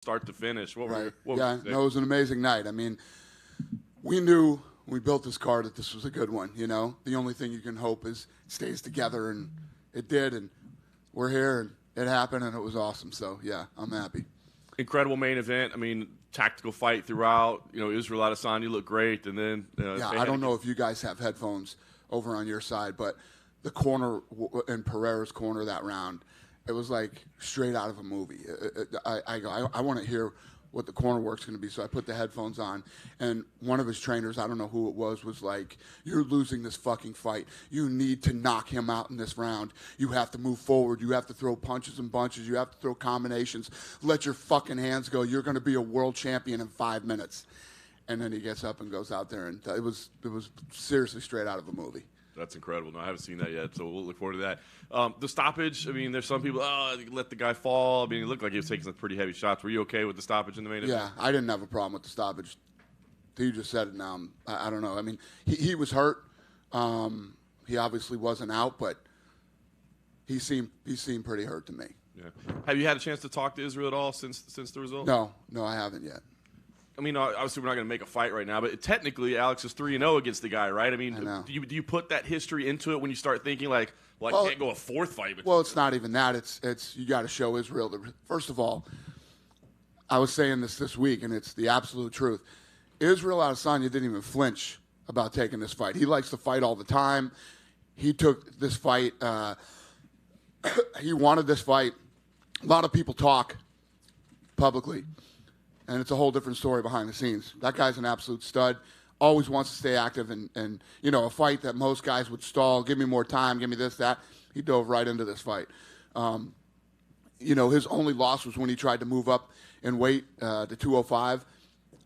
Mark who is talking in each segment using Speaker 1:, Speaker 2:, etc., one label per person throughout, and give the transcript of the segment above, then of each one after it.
Speaker 1: start to finish. What
Speaker 2: right.
Speaker 1: What
Speaker 2: yeah, no, it was an amazing night. I mean, we knew when we built this card that this was a good one, you know. The only thing you can hope is it stays together, and it did, and we're here, and it happened, and it was awesome. So, yeah, I'm happy.
Speaker 1: Incredible main event. I mean, tactical fight throughout. You know, Israel Adesanya looked great, and then
Speaker 2: I don't know if you guys have headphones over on your side, but the corner in Pereira's corner that round, it was like straight out of a movie. I want to hear what the corner work's going to be, so I put the headphones on, and one of his trainers, I don't know who it was like, "You're losing this fucking fight. You need to knock him out in this round. You have to move forward. You have to throw punches and bunches. You have to throw combinations. Let your fucking hands go. You're going to be a world champion in 5 minutes." And then he gets up and goes out there, and it was seriously straight out of a movie.
Speaker 1: That's incredible. No, I haven't seen that yet, so we'll look forward to that. The stoppage, I mean, there's some people, let the guy fall. I mean, it looked like he was taking some pretty heavy shots. Were you okay with the stoppage in the main event?
Speaker 2: Yeah, I didn't have a problem with the stoppage. You just said it now. I don't know. I mean, he was hurt. He obviously wasn't out, but he seemed pretty hurt to me.
Speaker 1: Yeah. Have you had a chance to talk to Israel at all since the result?
Speaker 2: No, I haven't yet.
Speaker 1: I mean, obviously we're not going to make a fight right now, but technically Alex is 3-0 against the guy, right? I mean, do you put that history into it when you start thinking I can't go a fourth fight?
Speaker 2: Well, it's not even that. It's you got to show Israel. First of all, I was saying this week, and it's the absolute truth. Israel Adesanya didn't even flinch about taking this fight. He likes to fight all the time. He took this fight. He wanted this fight. A lot of people talk publicly. And it's a whole different story behind the scenes. That guy's an absolute stud. Always wants to stay active. And you know, a fight that most guys would stall, give me more time, give me this, that. He dove right into this fight. You know, his only loss was when he tried to move up in weight to 205.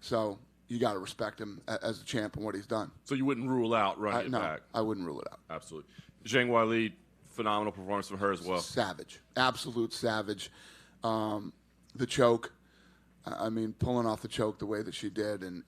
Speaker 2: So you got to respect him as a champ and what he's done.
Speaker 1: So you wouldn't rule out running it back?
Speaker 2: I wouldn't rule it out.
Speaker 1: Absolutely. Zhang Weili, phenomenal performance from her as well.
Speaker 2: Savage. Absolute savage. The choke. I mean, pulling off the choke the way that she did, and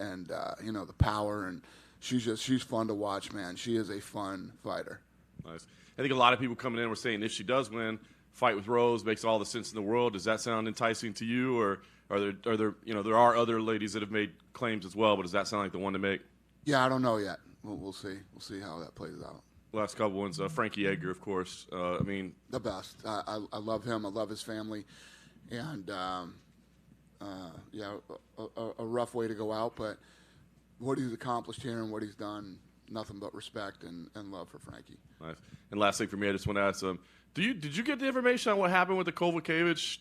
Speaker 2: you know, the power, and she's fun to watch, man. She is a fun fighter.
Speaker 1: Nice. I think a lot of people coming in were saying if she does win, fight with Rose makes all the sense in the world. Does that sound enticing to you, or are there you know, there are other ladies that have made claims as well, but does that sound like the one to make?
Speaker 2: Yeah, I don't know yet. We'll see. We'll see how that plays out.
Speaker 1: Last couple ones, Frankie Edgar, of course. I mean,
Speaker 2: the best. I love him. I love his family, and. A rough way to go out, but what he's accomplished here and what he's done, nothing but respect and love for Frankie.
Speaker 1: Nice. And last thing for me, I just want to ask did you get the information on what happened with the Kovacevic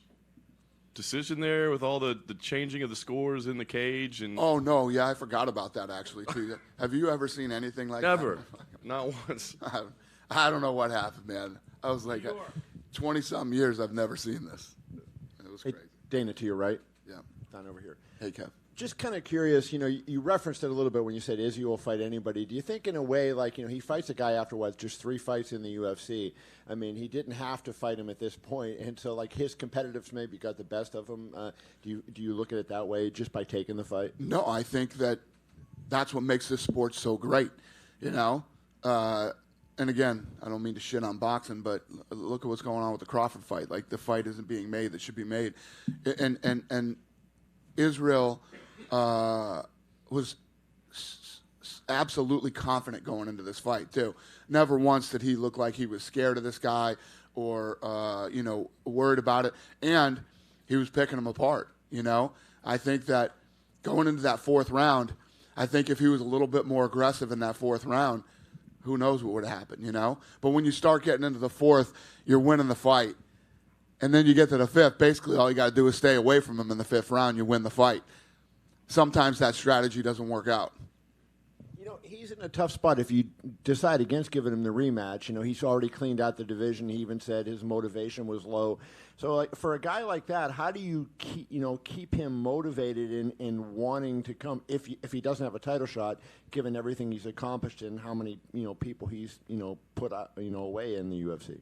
Speaker 1: decision there with all the changing of the scores in the cage? And
Speaker 2: oh, no, yeah, I forgot about that actually, too. Have you ever seen anything like that?
Speaker 1: Never. Not once.
Speaker 2: I don't know what happened, man. I was like, 20-something years I've never seen this. It was crazy.
Speaker 3: Dana, to your right.
Speaker 2: Yeah.
Speaker 3: Down over here.
Speaker 2: Hey, Kev.
Speaker 3: Just kind of curious, you know, you referenced it a little bit when you said Izzy will fight anybody. Do you think in a way, like, you know, he fights a guy after, just 3 fights in the UFC? I mean, he didn't have to fight him at this point, and so, like, his competitiveness maybe got the best of him. Do you look at it that way just by taking the fight?
Speaker 2: No, I think that's what makes this sport so great, you know? And again, I don't mean to shit on boxing, but look at what's going on with the Crawford fight. Like, the fight isn't being made that should be made. And Israel was absolutely confident going into this fight, too. Never once did he look like he was scared of this guy or, you know, worried about it. And he was picking him apart, you know. I think that going into that 4th round, I think if he was a little bit more aggressive in that 4th round, who knows what would have happened, you know? But when you start getting into the 4th, you're winning the fight. And then you get to the 5th, basically all you got to do is stay away from him in the 5th round, you win the fight. Sometimes that strategy doesn't work out.
Speaker 3: You know, he's in a tough spot if you decide against giving him the rematch. You know, he's already cleaned out the division. He even said his motivation was low. So, like, for a guy like that, how do you keep him motivated in wanting to come if he doesn't have a title shot, given everything he's accomplished and how many people he's put away in the UFC?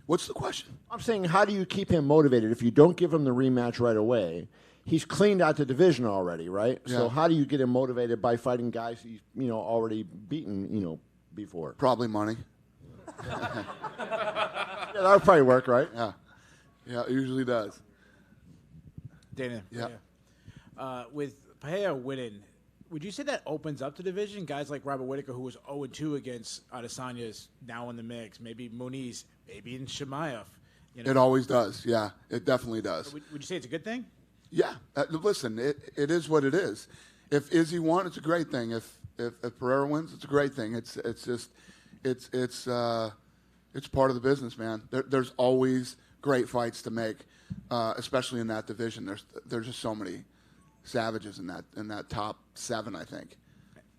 Speaker 2: What's the question?
Speaker 3: I'm saying, how do you keep him motivated if you don't give him the rematch right away? He's cleaned out the division already, right? Yeah. So how do you get him motivated by fighting guys he's already beaten before?
Speaker 2: Probably money.
Speaker 3: Yeah, that would probably work, right?
Speaker 2: Yeah, it usually does.
Speaker 4: Dana.
Speaker 2: Yeah.
Speaker 4: With Pereira winning, would you say that opens up the division? Guys like Robert Whittaker, who was 0-2 against Adesanya, is now in the mix. Maybe Muniz, maybe in Chimaev. You know?
Speaker 2: It always does. Yeah, it definitely does.
Speaker 4: Would you say it's a good thing?
Speaker 2: Yeah. Listen, it is what it is. If Izzy won, it's a great thing. If Pereira wins, it's a great thing. It's part of the business, man. There's always great fights to make, especially in that division. There's just so many savages in that top 7, I think.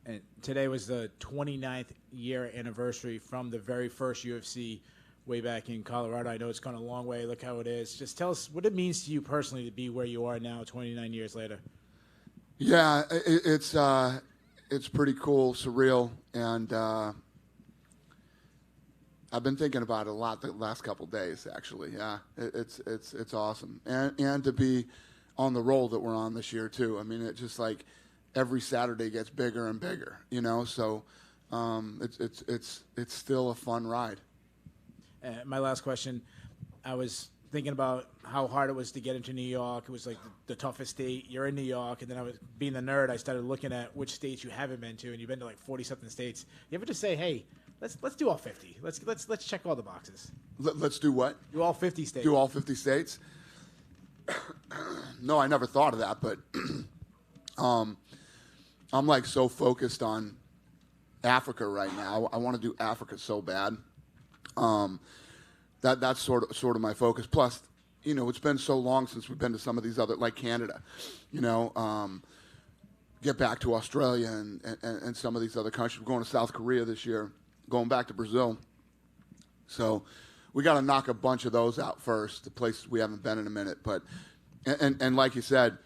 Speaker 4: And today was the 29th year anniversary from the very first UFC way back in Colorado. I know it's gone a long way. Look how it is. Just tell us what it means to you personally to be where you are now 29 years later.
Speaker 2: Yeah, it's pretty cool, surreal, and I've been thinking about it a lot the last couple of days, actually. Yeah, it's awesome. And to be on the roll that we're on this year, too. I mean, it's just like every Saturday gets bigger and bigger, you know? So it's still a fun ride.
Speaker 4: My last question, I was thinking about how hard it was to get into New York. It was like the toughest state. You're in New York, and then I was being the nerd. I started looking at which states you haven't been to, and you've been to like 40-something states. You ever just say, "Hey, let's do all 50. Let's check all the boxes."
Speaker 2: Let's do what?
Speaker 4: Do all 50 states.
Speaker 2: Do all 50 states? No, I never thought of that, but I'm like so focused on Africa right now. I want to do Africa so bad. That's sort of my focus. Plus, you know, it's been so long since we've been to some of these other, like Canada, you know, get back to Australia and some of these other countries. We're going to South Korea this year, going back to Brazil. So we got to knock a bunch of those out first, the places we haven't been in a minute. But and like you said,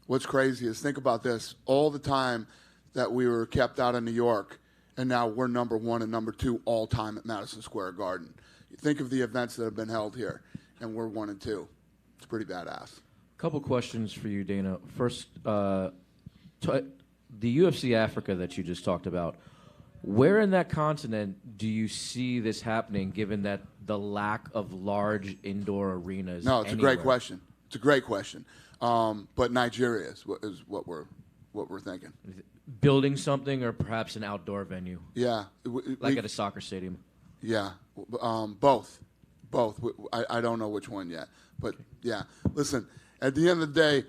Speaker 2: what's crazy is think about this. All the time that we were kept out of New York, and now we're number 1 and number 2 all time at Madison Square Garden. You think of the events that have been held here, and we're 1 and 2. It's pretty badass.
Speaker 5: Couple questions for you, Dana. First, the UFC Africa that you just talked about, where in that continent do you see this happening, given that the lack of large indoor arenas?
Speaker 2: No, it's
Speaker 5: anywhere?
Speaker 2: a great question. It's a great question. But Nigeria is what we're thinking.
Speaker 5: Building something, or perhaps an outdoor venue,
Speaker 2: Yeah,
Speaker 5: like at a soccer stadium.
Speaker 2: Yeah, both. I don't know which one yet, but yeah. Listen, at the end of the day,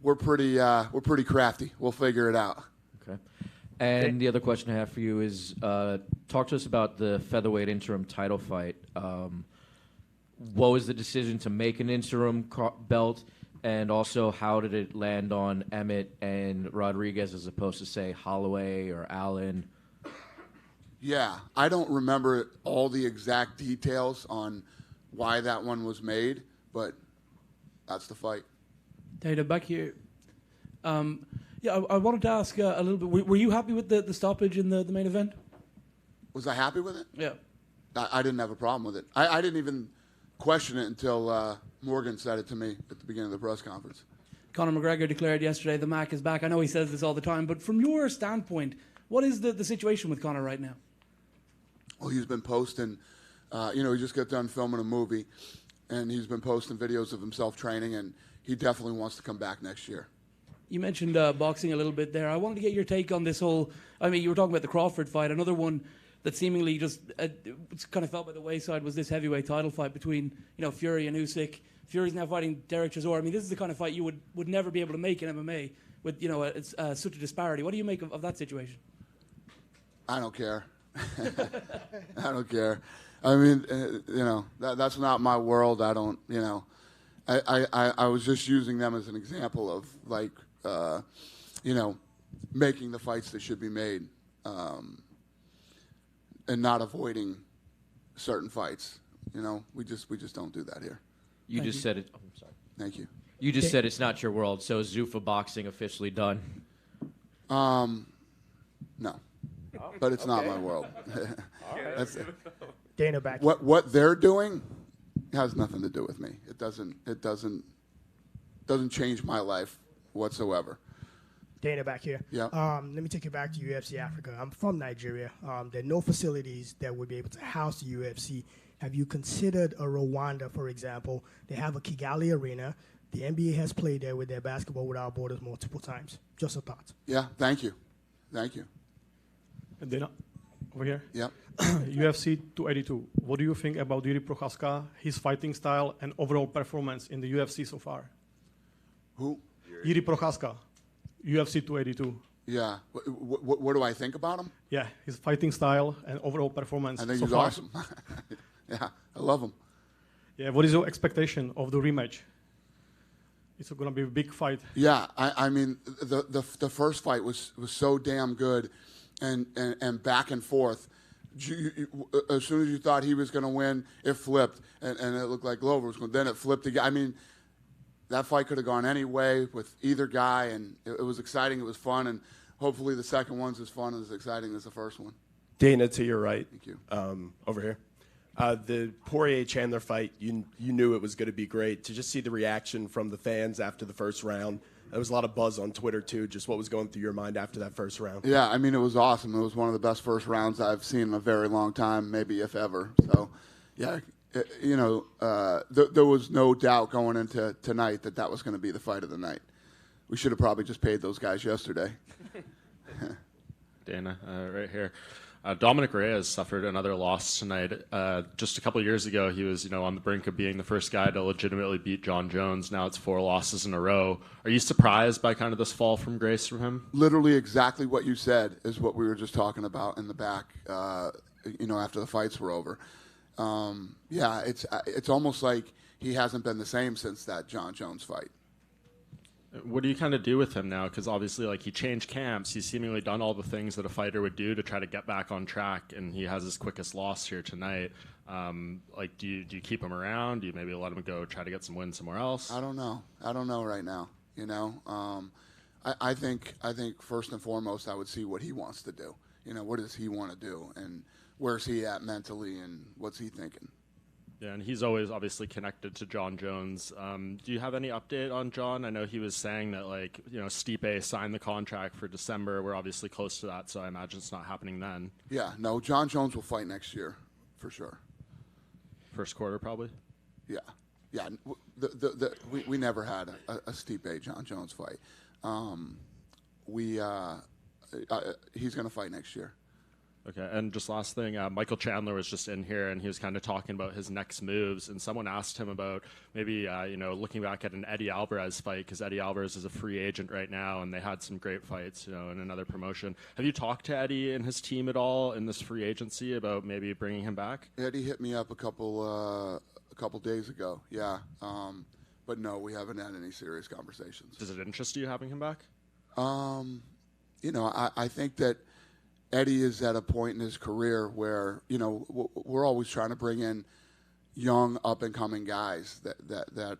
Speaker 2: we're pretty crafty. We'll figure it out.
Speaker 5: Okay. And the other question I have for you is, talk to us about the featherweight interim title fight. What was the decision to make an interim belt, and also how did it land on Emmett and Rodriguez as opposed to, say, Holloway or Allen?
Speaker 2: Yeah, I don't remember all the exact details on why that one was made, but that's the fight.
Speaker 6: Dana, back here. I wanted to ask a little bit. Were you happy with the stoppage in the main event?
Speaker 2: Was I happy with it?
Speaker 6: Yeah.
Speaker 2: I didn't have a problem with it. I didn't even question it until Morgan said it to me at the beginning of the press conference.
Speaker 6: Conor McGregor declared yesterday the Mac is back. I know he says this all the time, but from your standpoint, what is the situation with Conor right now?
Speaker 2: Well, he's been posting, he just got done filming a movie, and he's been posting videos of himself training, and he definitely wants to come back next year.
Speaker 6: You mentioned boxing a little bit there. I wanted to get your take on this whole, you were talking about the Crawford fight. Another one that seemingly just kind of fell by the wayside was this heavyweight title fight between, Fury and Usyk. Fury's now fighting Derek Chisora. This is the kind of fight you would never be able to make in MMA with, it's such a disparity. What do you make of that situation?
Speaker 2: I don't care. I don't care. That's not my world. I don't, I was just using them as an example of making the fights that should be made, and not avoiding certain fights. We just don't do that here.
Speaker 5: You just said it. Oh, I'm sorry.
Speaker 2: Thank you.
Speaker 5: You just said it's not your world. So is Zuffa boxing officially done?
Speaker 2: No. But it's not my world. That's
Speaker 7: Dana back.
Speaker 2: What they're doing has nothing to do with me. It doesn't change my life whatsoever.
Speaker 7: Dana back here.
Speaker 2: Yeah.
Speaker 7: Let me take you back to UFC Africa. I'm from Nigeria. There are no facilities that would be able to house the UFC. Have you considered a Rwanda, for example? They have a Kigali arena. The NBA has played there with their basketball without borders multiple times. Just a thought.
Speaker 2: Yeah, thank you. Thank you.
Speaker 8: Dana, over here.
Speaker 2: Yep.
Speaker 8: UFC 282. What do you think about Jiří Procházka, his fighting style, and overall performance in the UFC so far?
Speaker 2: Who?
Speaker 8: Jiří Procházka, UFC 282.
Speaker 2: Yeah. What do I think about him?
Speaker 8: Yeah, his fighting style and overall performance
Speaker 2: I think
Speaker 8: so
Speaker 2: he's
Speaker 8: far.
Speaker 2: awesome. Yeah, I love him.
Speaker 8: Yeah, what is your expectation of the rematch? It's going to be a big fight.
Speaker 2: Yeah, I mean, the first fight was so damn good, and back and forth. As soon as you thought he was going to win, it flipped, and it looked like Glover was going. Then it flipped again. I mean, that fight could have gone any way with either guy, and it was exciting. It was fun, and hopefully the second one's as fun and as exciting as the first one.
Speaker 9: Dana, to your right.
Speaker 2: Thank you.
Speaker 9: Over here. The Poirier-Chandler fight, you knew it was going to be great. To just see the reaction from the fans after the first round, there was a lot of buzz on Twitter, too, just what was going through your mind after that first round.
Speaker 2: Yeah, I mean, it was awesome. It was one of the best first rounds I've seen in a very long time, maybe if ever. So, yeah, there was no doubt going into tonight that was going to be the fight of the night. We should have probably just paid those guys yesterday.
Speaker 10: Dana, right here. Dominic Reyes suffered another loss tonight. Just a couple of years ago, he was, on the brink of being the first guy to legitimately beat Jon Jones. Now it's 4 losses in a row. Are you surprised by kind of this fall from grace from him?
Speaker 2: Literally exactly what you said is what we were just talking about in the back, after the fights were over. Yeah, it's almost like he hasn't been the same since that Jon Jones fight.
Speaker 10: What do you kind of do with him now? Because obviously, he changed camps. He's seemingly done all the things that a fighter would do to try to get back on track, and he has his quickest loss here tonight. Do you keep him around? Do you maybe let him go try to get some wins somewhere else?
Speaker 2: I don't know right now. I think first and foremost, I would see what he wants to do. What does he want to do, and where's he at mentally, and what's he thinking?
Speaker 10: Yeah, and he's always obviously connected to Jon Jones. Do you have any update on Jon? I know he was saying that, Stipe signed the contract for December. We're obviously close to that, so I imagine it's not happening then.
Speaker 2: Yeah, no, Jon Jones will fight next year, for sure.
Speaker 10: First quarter, probably?
Speaker 2: Yeah. We never had a Stipe Jon Jones fight. He's going to fight next year.
Speaker 10: Okay, and just last thing, Michael Chandler was just in here, and he was kind of talking about his next moves, and someone asked him about maybe, looking back at an Eddie Alvarez fight, because Eddie Alvarez is a free agent right now, and they had some great fights, in another promotion. Have you talked to Eddie and his team at all in this free agency about maybe bringing him back?
Speaker 2: Eddie hit me up a couple days ago, yeah. But no, we haven't had any serious conversations.
Speaker 10: Does it interest you having him back?
Speaker 2: I think that Eddie is at a point in his career where, we're always trying to bring in young, up-and-coming guys that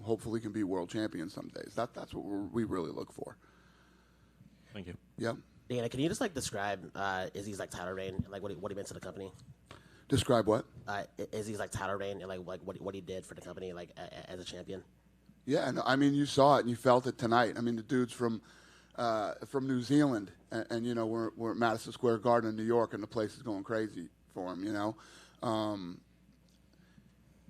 Speaker 2: hopefully can be world champions some days. That's what we really look for.
Speaker 10: Thank you.
Speaker 2: Yep.
Speaker 11: Dana, can you just describe Izzy's title reign and what he meant to the company?
Speaker 2: Describe what?
Speaker 11: Izzy's title reign and what he did for the company as a champion.
Speaker 2: Yeah, no, I mean, you saw it and you felt it tonight. I mean, the dude's from New Zealand, and we're at Madison Square Garden in New York, and the place is going crazy for him.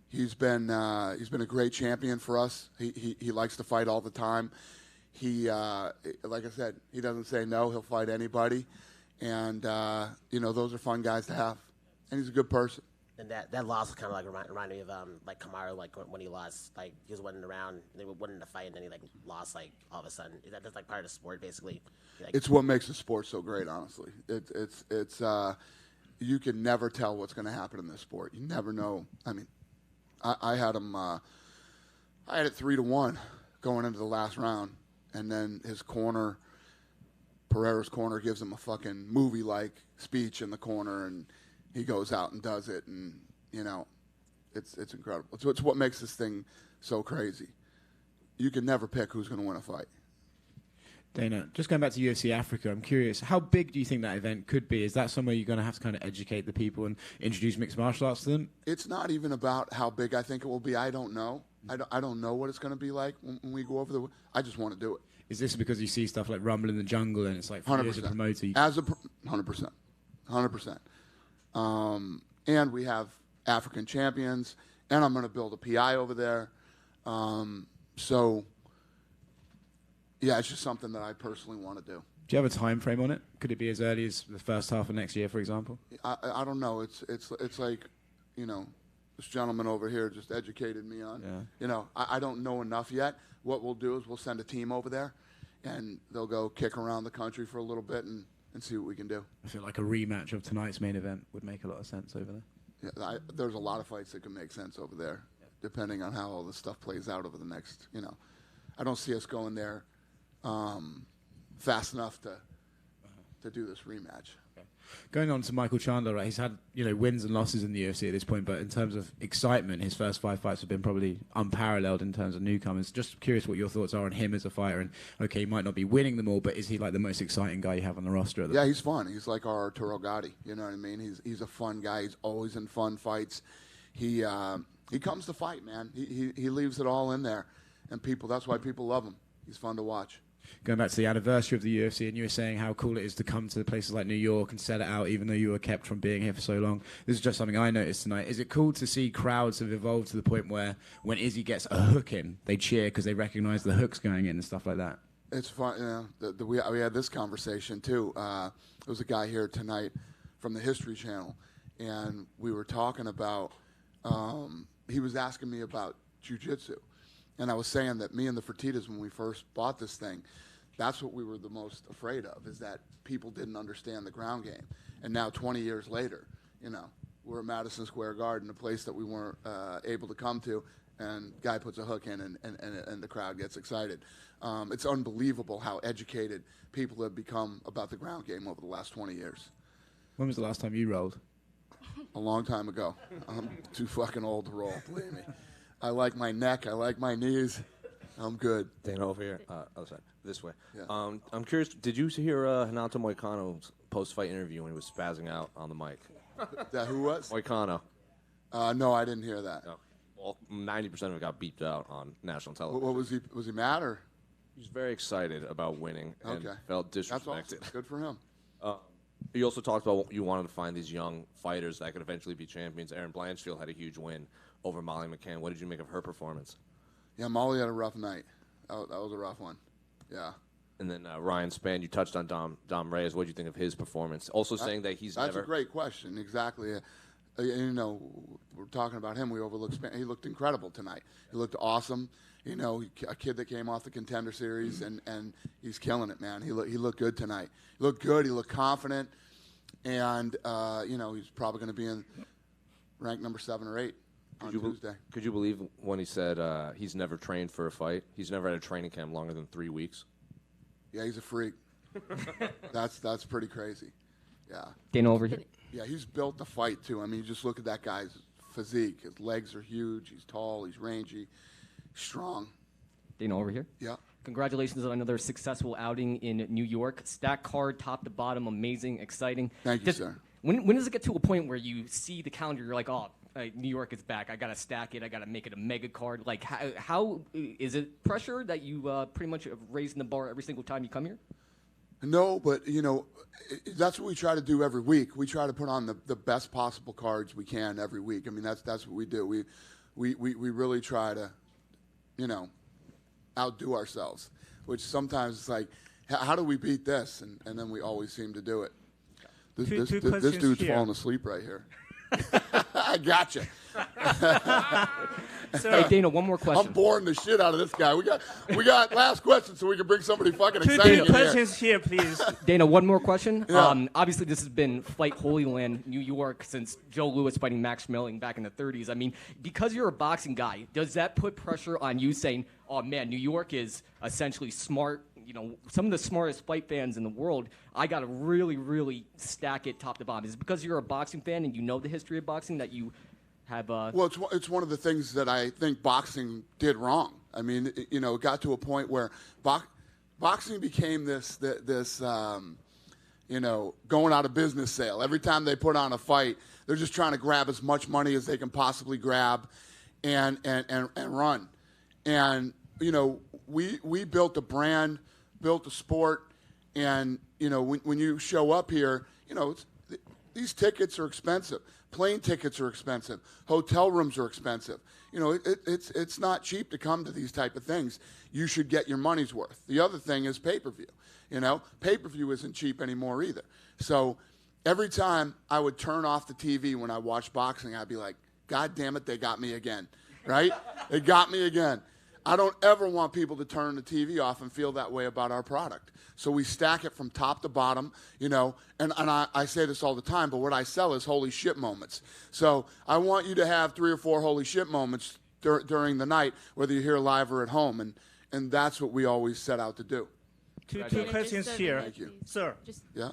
Speaker 2: He's been a great champion for us. He likes to fight all the time. He like I said, he doesn't say no. He'll fight anybody, and those are fun guys to have. And he's a good person.
Speaker 11: And that loss kind of reminded me of Kamaru, when he lost, he was winning the round, they were winning the fight, and then he lost all of a sudden. Is that just part of the sport basically?
Speaker 2: It's what makes the sport so great, honestly. It's you can never tell what's going to happen in this sport. You never know. I mean, I had him. I had it 3-1 going into the last round, and then his corner, Pereira's corner, gives him a fucking movie-like speech in the corner, and he goes out and does it, and it's incredible. It's what makes this thing so crazy. You can never pick who's going to win a fight.
Speaker 12: Dana, just going back to UFC Africa, I'm curious, how big do you think that event could be? Is that somewhere you're going to have to kind of educate the people and introduce mixed martial arts to them?
Speaker 2: It's not even about how big I think it will be. I don't know. I don't know what it's going to be like when we go over I just want to do it.
Speaker 12: Is this because you see stuff like Rumble in the Jungle and it's
Speaker 2: 100%.
Speaker 12: As a promoter?
Speaker 2: 100%. 100%. And we have African champions, and I'm going to build a PI over there. So, yeah, it's just something that I personally want to do.
Speaker 12: Do you have a time frame on it? Could it be as early as the first half of next year, for example?
Speaker 2: I don't know. It's like, this gentleman over here just educated me on. Yeah. I don't know enough yet. What we'll do is we'll send a team over there, and they'll go kick around the country for a little bit and see what we can do.
Speaker 12: I feel like a rematch of tonight's main event would make a lot of sense over there.
Speaker 2: Yeah, there's a lot of fights that can make sense over there, depending on how all this stuff plays out over the next, I don't see us going there fast enough to do this rematch.
Speaker 12: Okay. Going on to Michael Chandler, right? He's had wins and losses in the UFC at this point, but in terms of excitement, his first 5 fights have been probably unparalleled in terms of newcomers. Just curious what your thoughts are on him as a fighter. And okay, he might not be winning them all, but is he like the most exciting guy you have on the roster?
Speaker 2: Yeah, he's fun. He's like our Arturo Gatti. You know what I mean? He's a fun guy. He's always in fun fights. He comes to fight, man. He leaves it all in there, and that's why people love him. He's fun to watch.
Speaker 12: Going back to the anniversary of the UFC, and you were saying how cool it is to come to places like New York and sell it out, even though you were kept from being here for so long. This is just something I noticed tonight. Is it cool to see crowds have evolved to the point where when Izzy gets a hook in, they cheer because they recognize the hook's going in and stuff like that?
Speaker 2: It's fun. We had this conversation, too. There was a guy here tonight from the History Channel, and we were talking about, he was asking me about jiu-jitsu. And I was saying that me and the Fertitas, when we first bought this thing, that's what we were the most afraid of, is that people didn't understand the ground game. And now, 20 years later, we're at Madison Square Garden, a place that we weren't able to come to, and guy puts a hook in, and the crowd gets excited. It's unbelievable how educated people have become about the ground game over the last 20 years.
Speaker 12: When was the last time you rolled?
Speaker 2: A long time ago. I'm too fucking old to roll, believe me. I like my neck. I like my knees. I'm good.
Speaker 13: Dana, over here. Other side. This way.
Speaker 2: Yeah.
Speaker 13: I'm curious, did you hear Renato Moicano's post-fight interview when he was spazzing out on the mic?
Speaker 2: That who was?
Speaker 13: Moicano.
Speaker 2: No, I didn't hear that.
Speaker 13: No. Well, 90% of it got beeped out on national television.
Speaker 2: What was he? Was he mad or?
Speaker 13: He was very excited about winning and felt disrespected.
Speaker 2: That's awesome. Good for him.
Speaker 13: You also talked about you wanted to find these young fighters that could eventually be champions. Aaron Blanchfield had a huge win over Molly McCann. What did you make of her performance?
Speaker 2: Yeah, Molly had a rough night. That was a rough one. Yeah.
Speaker 13: And then Ryan Spann, you touched on Dom Reyes. What did you think of his performance? Also saying that he's
Speaker 2: That's a great question. Exactly. We're talking about him. We overlooked Spann. He looked incredible tonight. He looked awesome. A kid that came off the Contender Series, and he's killing it, man. He looked good tonight. He looked good. He looked confident. And, he's probably going to be in rank number 7 or 8 on Tuesday.
Speaker 13: Could you believe when he said he's never trained for a fight? He's never had a training camp longer than 3 weeks.
Speaker 2: Yeah, he's a freak. That's pretty crazy. Yeah.
Speaker 14: Dana over here.
Speaker 2: Yeah, he's built to fight, too. I mean, you just look at that guy's physique. His legs are huge. He's tall. He's rangy. Strong.
Speaker 14: Dana over here.
Speaker 2: Yeah.
Speaker 14: Congratulations on another successful outing in New York. Stack card, top to bottom, amazing, exciting.
Speaker 2: Thank you, sir.
Speaker 14: When does it get to a point where you see the calendar, you're like, oh, New York is back. I got to stack it. I got to make it a mega card. Like, how is it pressure that you pretty much have raising the bar every single time you come here?
Speaker 2: No, but, that's what we try to do every week. We try to put on the best possible cards we can every week. I mean, that's what we do. We really try to, outdo ourselves, which sometimes it's like, how do we beat this? And then we always seem to do it. This dude's falling asleep right here. I gotcha.
Speaker 14: Hey, Dana, one more question.
Speaker 2: I'm boring the shit out of this guy. We got last question so we can bring somebody fucking exciting in
Speaker 15: Two questions here, please.
Speaker 14: Dana, one more question.
Speaker 2: Yeah.
Speaker 14: Obviously, this has been Fight Holy Land, New York, since Joe Louis fighting Max Schmeling back in the 30s. I mean, because you're a boxing guy, does that put pressure on you saying, oh, man, New York is essentially smart, some of the smartest fight fans in the world. I got to really, really stack it top to bottom. Is it because you're a boxing fan and you know the history of boxing that you have?
Speaker 2: Well, it's one of the things that I think boxing did wrong. I mean, it got to a point where boxing became this going out of business sale. Every time they put on a fight, they're just trying to grab as much money as they can possibly grab and run. And, we built a brand, built a sport, and, when you show up here, these tickets are expensive. Plane tickets are expensive. Hotel rooms are expensive. You know, it's not cheap to come to these type of things. You should get your money's worth. The other thing is pay-per-view. You know, pay-per-view isn't cheap anymore either. So every time I would turn off the TV when I watched boxing, I'd be like, God damn it, they got me again, right? They got me again. I don't ever want people to turn the TV off and feel that way about our product. So we stack it from top to bottom, you know, and I say this all the time, but what I sell is holy shit moments. So I want you to have 3 or 4 holy shit moments during the night, whether you're here live or at home, and that's what we always set out to do.
Speaker 15: Two questions here.
Speaker 2: Thank you.
Speaker 15: Sir.
Speaker 2: Yeah?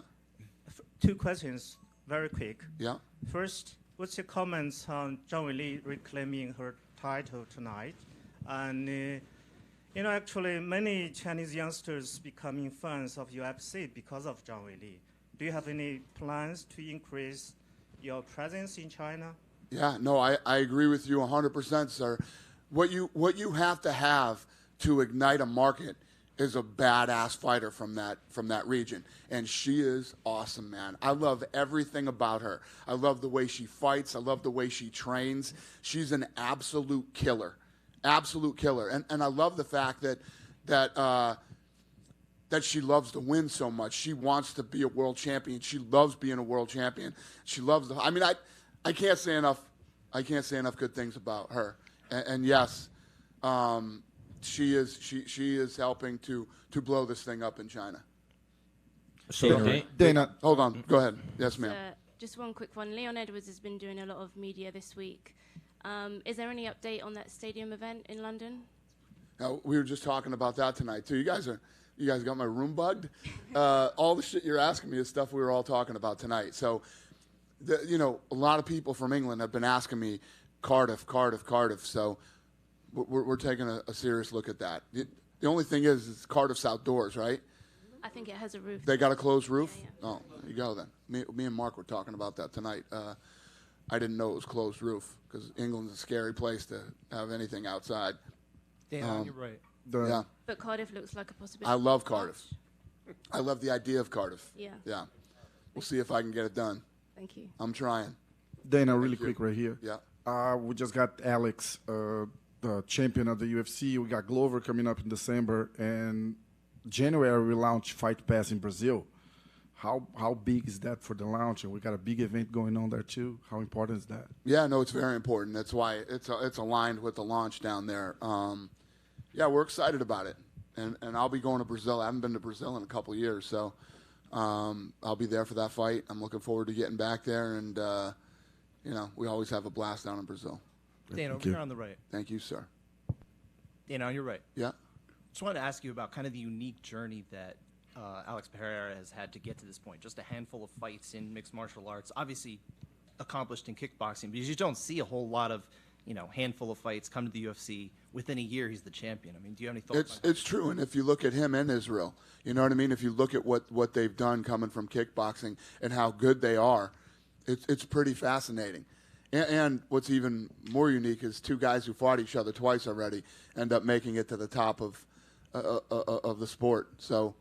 Speaker 15: 2 questions, very quick.
Speaker 2: Yeah?
Speaker 15: First, what's your comments on Zhang Weili reclaiming her title tonight? And, you know, actually, many Chinese youngsters becoming fans of UFC because of Zhang Weili. Do you have any plans to increase your presence in China?
Speaker 2: Yeah, no, I agree with you 100%, sir. What you have to ignite a market is a badass fighter from that region, and she is awesome, man. I love everything about her. I love the way she fights. I love the way she trains. She's an absolute killer. Absolute killer. And I love the fact that she loves to win so much. She wants to be a world champion. She loves being a world champion. She loves I mean, I can't say enough good things about her. And yes, she is helping to blow this thing up in China.
Speaker 16: So
Speaker 2: Dana, hold on. Go ahead. Yes, ma'am.
Speaker 16: Just one quick one. Leon Edwards has been doing a lot of media this week. Is there any update on that stadium event in London?
Speaker 2: We were just talking about that tonight too. You guys got my room bugged. All the shit you're asking me is stuff we were all talking about tonight. So, you know, a lot of people from England have been asking me Cardiff. So, we're taking a serious look at that. The only thing is Cardiff's outdoors, right?
Speaker 16: I think it has a roof.
Speaker 2: They got a closed roof?
Speaker 16: Yeah.
Speaker 2: Oh, there you go then. Me and Mark were talking about that tonight. I didn't know it was closed roof because England's a scary place to have anything outside.
Speaker 17: Dan, you're right.
Speaker 2: Yeah.
Speaker 16: But Cardiff looks like a possibility.
Speaker 2: I love Cardiff. I love the idea of Cardiff.
Speaker 16: Yeah.
Speaker 2: Yeah. We'll see if I can get it done.
Speaker 16: Thank you.
Speaker 2: I'm trying.
Speaker 18: Dana, really quick right here.
Speaker 2: Yeah.
Speaker 18: We just got Alex, the champion of the UFC. We got Glover coming up in December. And January, we launch Fight Pass in Brazil. How big is that for the launch? And we got a big event going on there too. How important is that?
Speaker 2: Yeah, no, it's very important. That's why it's aligned with the launch down there. Yeah, we're excited about it, and I'll be going to Brazil. I haven't been to Brazil in a couple of years, so I'll be there for that fight. I'm looking forward to getting back there, and you know, we always have a blast down in Brazil.
Speaker 17: Dan, over here on the right.
Speaker 2: Thank you, sir.
Speaker 17: Dan, on your right.
Speaker 2: Yeah.
Speaker 17: Just wanted to ask you about kind of the unique journey that Alex Pereira has had to get to this point. Just a handful of fights in mixed martial arts, obviously accomplished in kickboxing, because you don't see a whole lot of, you know, handful of fights come to the UFC. Within a year, he's the champion. I mean, do you have any thoughts?
Speaker 2: It's true, and if you look at him in Israel, you know what I mean. If you look at what they've done coming from kickboxing and how good they are, it's pretty fascinating. And what's even more unique is 2 guys who fought each other twice already end up making it to the top of the sport. So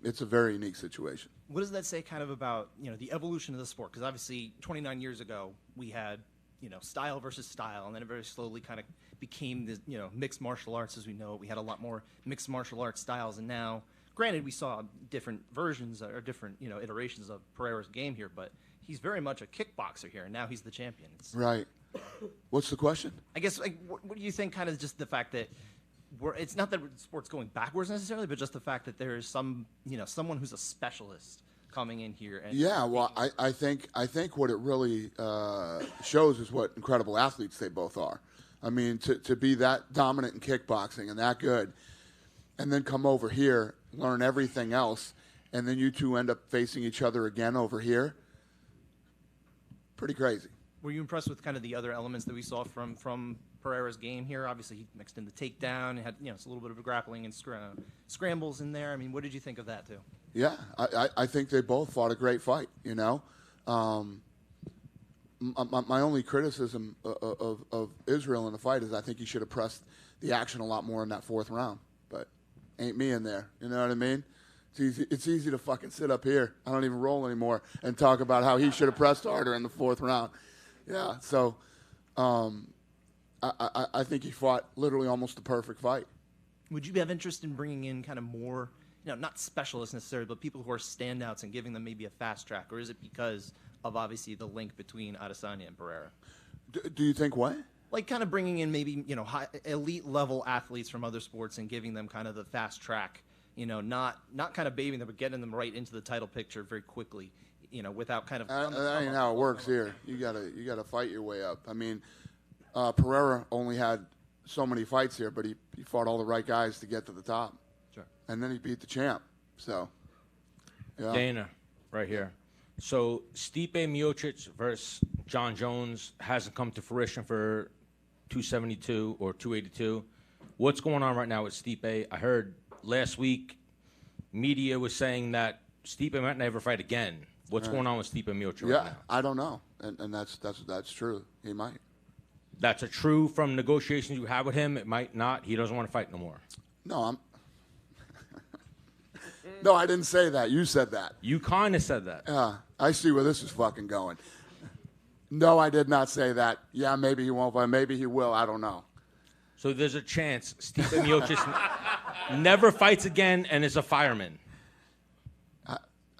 Speaker 2: it's a very unique situation.
Speaker 17: What does that say kind of about, you know, the evolution of the sport? Because obviously 29 years ago we had, you know, style versus style, and then it very slowly kind of became the, you know, mixed martial arts as we know it. We had a lot more mixed martial arts styles, and now, granted, we saw different versions or different, you know, iterations of Pereira's game here, but he's very much a kickboxer here, and now he's the champion.
Speaker 2: Right. What's the question?
Speaker 17: I guess, like, what do you think kind of just the fact that it's not that the sport's going backwards necessarily, but just the fact that there is some, you know, someone who's a specialist coming in here. And
Speaker 2: yeah, well, I think what it really shows is what incredible athletes they both are. I mean, to be that dominant in kickboxing and that good, and then come over here, learn everything else, and then you two end up facing each other again over here. Pretty crazy.
Speaker 17: Were you impressed with kind of the other elements that we saw from Pereira's game here? Obviously, he mixed in the takedown. Had, you know, it's a little bit of a grappling and scrambles in there. I mean, what did you think of that too?
Speaker 2: Yeah, I think they both fought a great fight. You know, my only criticism of Israel in the fight is I think he should have pressed the action a lot more in that 4th round. But ain't me in there. You know what I mean? It's easy to fucking sit up here. I don't even roll anymore and talk about how he should have pressed harder in the 4th round. Yeah, so I think he fought literally almost the perfect fight.
Speaker 17: Would you have interest in bringing in kind of more, not specialists necessarily, but people who are standouts and giving them maybe a fast track? Or is it because of obviously the link between Adesanya and Pereira?
Speaker 2: Do you think what?
Speaker 17: Like kind of bringing in maybe, high, elite level athletes from other sports and giving them kind of the fast track, not kind of babying them, but getting them right into the title picture very quickly, without kind of.
Speaker 2: That ain't how it works here. You gotta fight your way up. I mean, Pereira only had so many fights here, but he fought all the right guys to get to the top.
Speaker 19: Sure.
Speaker 2: And then he beat the champ. So, yeah.
Speaker 19: Dana, right here. So Stipe Miocic versus Jon Jones hasn't come to fruition for 272 or 282. What's going on right now with Stipe? I heard last week media was saying that Stipe might never fight again. What's going on with Stipe Miocic right now?
Speaker 2: I don't know, and that's true. He might.
Speaker 19: That's a true from negotiations you have with him. It might not. He doesn't want to fight no more.
Speaker 2: No, No, I didn't say that. You said that.
Speaker 19: You kind of said that.
Speaker 2: I see where this is fucking going. No, I did not say that. Yeah, maybe he won't fight. Maybe he will. I don't know.
Speaker 19: So there's a chance Stipe Miocic never fights again and is a fireman.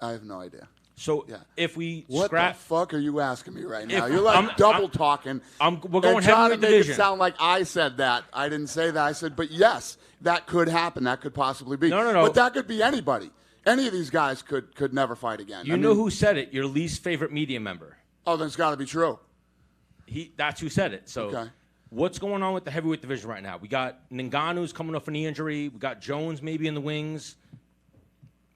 Speaker 2: I have no idea.
Speaker 19: So if we
Speaker 2: what
Speaker 19: scrap,
Speaker 2: the fuck are you asking me right now?
Speaker 19: If-
Speaker 2: You're like
Speaker 19: I'm-
Speaker 2: double talking.
Speaker 19: we're going
Speaker 2: and trying to
Speaker 19: heavyweight
Speaker 2: make
Speaker 19: division.
Speaker 2: it sound like I said that. I didn't say that. I said, but yes, that could happen. That could possibly be.
Speaker 19: No.
Speaker 2: But that could be anybody. Any of these guys could never fight again.
Speaker 19: You know who said it? Your least favorite media member.
Speaker 2: Oh, then it's got to be true.
Speaker 19: That's who said it. So
Speaker 2: Okay.
Speaker 19: what's going on with the heavyweight division right now? We got Ngannou's coming off a knee injury. We got Jones maybe in the wings.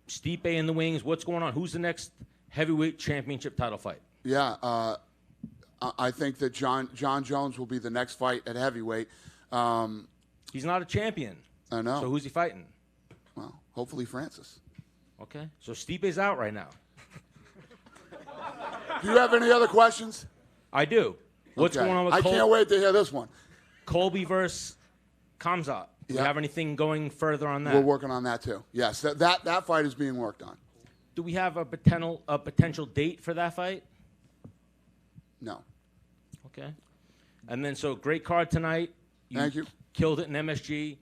Speaker 19: Stipe in the wings. What's going on? Who's the next heavyweight championship title fight?
Speaker 2: Yeah, I think that Jon Jones will be the next fight at heavyweight.
Speaker 19: He's not a champion.
Speaker 2: I know.
Speaker 19: So who's he fighting?
Speaker 2: Well, hopefully Francis.
Speaker 19: Okay. So Stipe's out right now.
Speaker 2: Do you have any other questions?
Speaker 19: I do. What's
Speaker 2: Okay.
Speaker 19: going on with
Speaker 2: I can't wait to hear this one.
Speaker 19: Colby versus Khamzat. Do we
Speaker 2: Yeah.
Speaker 19: have anything going further on that?
Speaker 2: We're working on that too. Yes, that fight is being worked on.
Speaker 19: Do we have a potential date for that fight?
Speaker 2: No.
Speaker 19: Okay. And then, so great card tonight.
Speaker 2: Thank you.
Speaker 19: Killed it in MSG.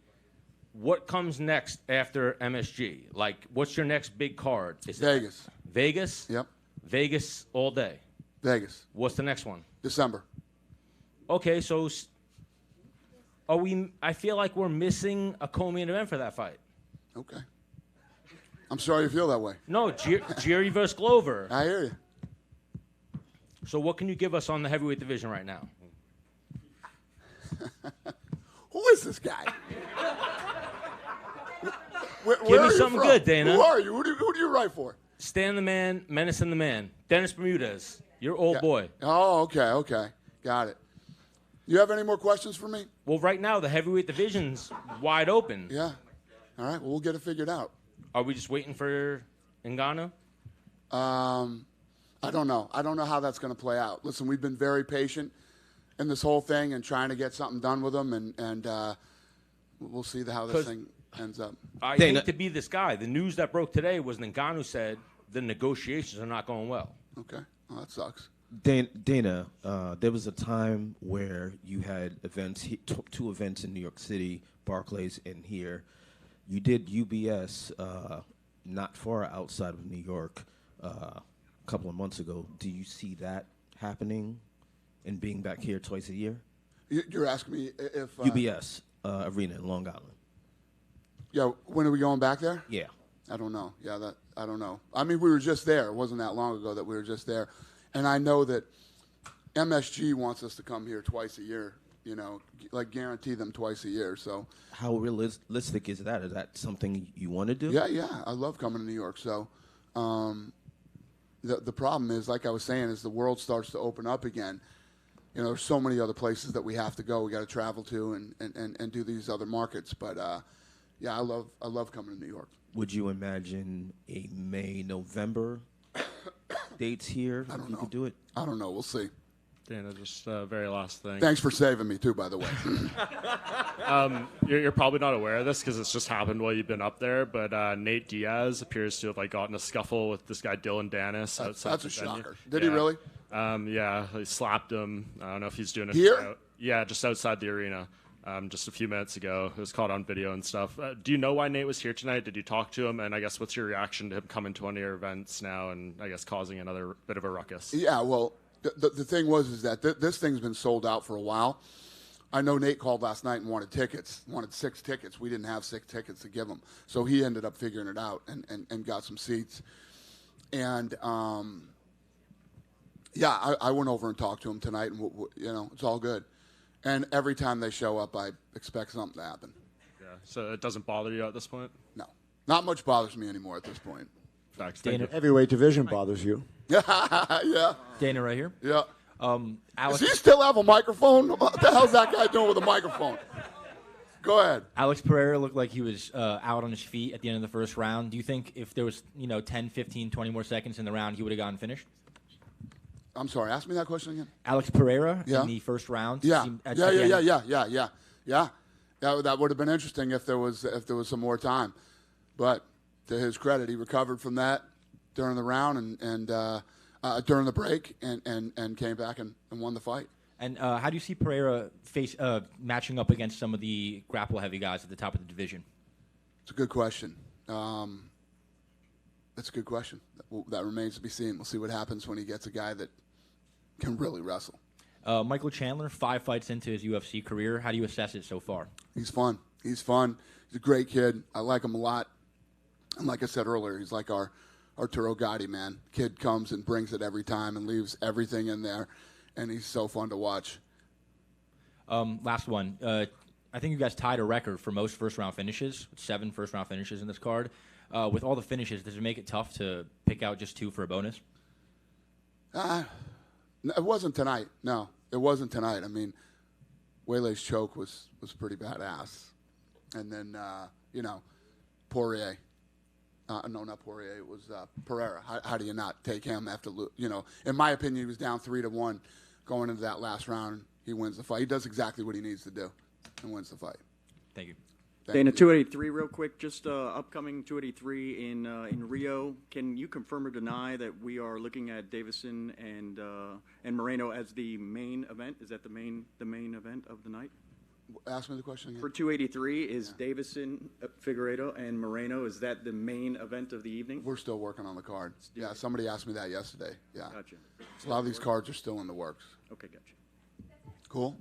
Speaker 19: What comes next after MSG? Like, what's your next big card? Is
Speaker 2: Vegas.
Speaker 19: Vegas?
Speaker 2: Yep.
Speaker 19: Vegas all day.
Speaker 2: Vegas.
Speaker 19: What's the next one?
Speaker 2: December.
Speaker 19: Okay, so are we? I feel like we're missing a co-main event for that fight.
Speaker 2: Okay. I'm sorry you feel that way.
Speaker 19: No, Jerry versus Glover.
Speaker 2: I hear you.
Speaker 19: So what can you give us on the heavyweight division right now?
Speaker 2: Who is this guy? Where
Speaker 19: Give
Speaker 2: are
Speaker 19: me
Speaker 2: you
Speaker 19: something
Speaker 2: from?
Speaker 19: good, Dana.
Speaker 2: Who are you? Who do you write for?
Speaker 19: Stan the Man, Menace and the Man. Dennis Bermudez, your old boy.
Speaker 2: Oh, okay. Got it. You have any more questions for me?
Speaker 19: Well, right now, the heavyweight division's wide open.
Speaker 2: Yeah. All right, well, we'll get it figured out.
Speaker 19: Are we just waiting for Ngannou?
Speaker 2: I don't know. I don't know how that's going to play out. Listen, we've been very patient in this whole thing and trying to get something done with them, and we'll see how this thing ends up.
Speaker 19: I hate to be this guy. The news that broke today was Ngannou said the negotiations are not going well.
Speaker 2: Okay. Well, that sucks.
Speaker 20: Dana, there was a time where you had events, two events in New York City, Barclays and here. You did UBS not far outside of New York a couple of months ago. Do you see that happening and being back here twice a year?
Speaker 2: You're asking me if...
Speaker 20: UBS Arena in Long Island.
Speaker 2: Yeah, when are we going back there?
Speaker 20: Yeah.
Speaker 2: I don't know. Yeah, I don't know. I mean, we were just there. It wasn't that long ago that we were just there. And I know that MSG wants us to come here twice a year, like guarantee them twice a year. So
Speaker 20: How realistic is that? Is that something you want to do?
Speaker 2: Yeah. I love coming to New York. So the problem is, like I was saying, as the world starts to open up again, there's so many other places that we have to go. We got to travel to and do these other markets. But yeah, I love coming to New York.
Speaker 20: Would you imagine a May, November dates here?
Speaker 2: I don't
Speaker 20: you
Speaker 2: know.
Speaker 20: could do it.
Speaker 2: I don't know. We'll see.
Speaker 10: Dana, just very last thing.
Speaker 2: Thanks for saving me too, by the way.
Speaker 10: You're probably not aware of this because it's just happened while you've been up there, but Nate Diaz appears to have gotten a scuffle with this guy Dylan Dennis outside.
Speaker 2: That's a
Speaker 10: the venue.
Speaker 2: shocker. Did he really?
Speaker 10: Yeah, he slapped him. I don't know if he's doing it
Speaker 2: here.
Speaker 10: Yeah, just outside the arena. Just a few minutes ago. It was caught on video and stuff. Do you know why Nate was here tonight? Did you talk to him? And I guess what's your reaction to him coming to one of your events now and I guess causing another bit of a ruckus?
Speaker 2: Yeah, well, the thing is that this thing's been sold out for a while. I know Nate called last night and wanted 6 tickets. We didn't have 6 tickets to give him. So he ended up figuring it out and got some seats. And, yeah, I went over and talked to him tonight, and, it's all good. And every time they show up, I expect something to happen.
Speaker 10: Yeah, so it doesn't bother you at this point?
Speaker 2: No. Not much bothers me anymore at this point.
Speaker 10: Facts.
Speaker 3: Dana, heavyweight division bothers you.
Speaker 2: Yeah.
Speaker 21: Dana right here.
Speaker 2: Yeah.
Speaker 21: Alex,
Speaker 2: Does he still have a microphone? What the hell's that guy doing with a microphone? Go ahead.
Speaker 21: Alex Pereira looked like he was out on his feet at the end of the first round. Do you think if there was 10, 15, 20 more seconds in the round, he would have gotten finished?
Speaker 2: I'm sorry. Ask me that question again.
Speaker 21: Alex Pereira
Speaker 2: Yeah.
Speaker 21: in the first round.
Speaker 2: Yeah.
Speaker 21: At
Speaker 2: Yeah.
Speaker 21: the end.
Speaker 2: Yeah. That would have been interesting if there was some more time. But to his credit, he recovered from that during the round and during the break and came back and won the fight.
Speaker 21: And how do you see Pereira matching up against some of the grapple heavy guys at the top of the division?
Speaker 2: It's a good question. That's a good question. That remains to be seen. We'll see what happens when he gets a guy that can really wrestle.
Speaker 21: Michael Chandler, 5 fights into his UFC career. How do you assess it so far?
Speaker 2: He's fun. He's a great kid. I like him a lot. And like I said earlier, he's like our Arturo Gatti, man. Kid comes and brings it every time and leaves everything in there, and he's so fun to watch.
Speaker 21: Last one. I think you guys tied a record for most first-round finishes, 7 first-round finishes in this card. With all the finishes, does it make it tough to pick out just 2 for a bonus?
Speaker 2: It wasn't tonight. No, it wasn't tonight. I mean, Wele's choke was pretty badass. And then, Poirier. No, not Poirier. It was Pereira. How do you not take him after, in my opinion, he was down 3-1 going into that last round. He wins the fight. He does exactly what he needs to do and wins the fight.
Speaker 21: Thank you.
Speaker 22: Dana, 283 real quick, just upcoming 283 in Rio. Can you confirm or deny that we are looking at Davison and Moreno as the main event? Is that the main event of the night?
Speaker 2: Ask me the question again.
Speaker 22: For 283, is Davison, Figueiredo, and Moreno, is that the main event of the evening?
Speaker 2: We're still working on the card. Yeah, somebody asked me that yesterday. Yeah.
Speaker 22: Gotcha.
Speaker 2: So a lot of these cards are still in the works.
Speaker 22: Okay, gotcha.
Speaker 2: Cool.